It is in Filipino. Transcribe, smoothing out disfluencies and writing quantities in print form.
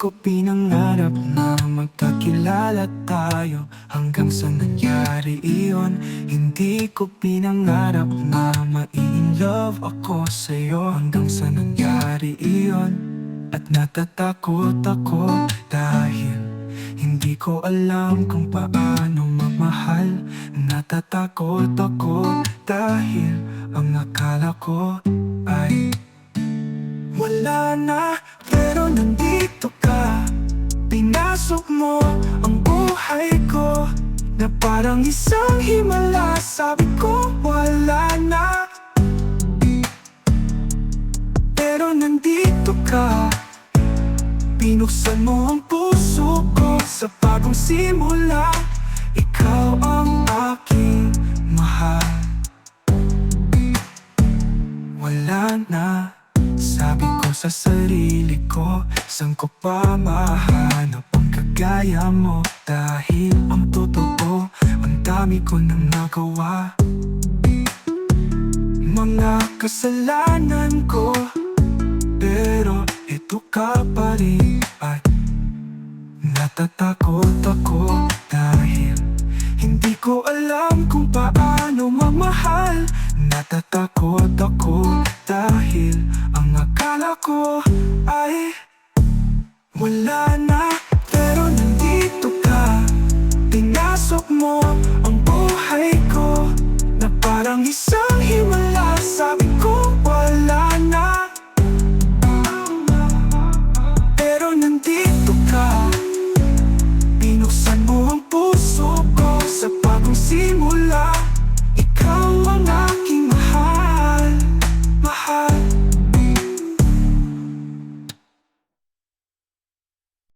ko pinangarap na magkakilala tayo, hanggang sa nangyari iyon. Hindi ko pinangarap na ma-in-love ako sa'yo, hanggang sa nangyari iyon. At natatakot ako dahil hindi ko alam kung paano mamahal. Natatakot ako dahil ang akala ko ay wala na, pero nandito ka. Pinasok mo ang buhay ko na parang isang himala. Sabi ko wala na, pero nandito ka. Pinuksan mo ang puso ko sa bagong simula. Ikaw ang aking mahal. Wala na, sabi ko sa sarili ko, saan ko pa mahanap ang kagaya mo? Dahil ang totoo, ang dami ko nang nagawa. Mga kasalanan ko, pero ito ka pa rin. At natatakot ako dahil hindi ko alam kung paano mamahal. Natatakot ako dahil ang akala ko ay wala na, pero nandito ka. Pinasok mo ang buhay ko na parang isang himala. Sabi ko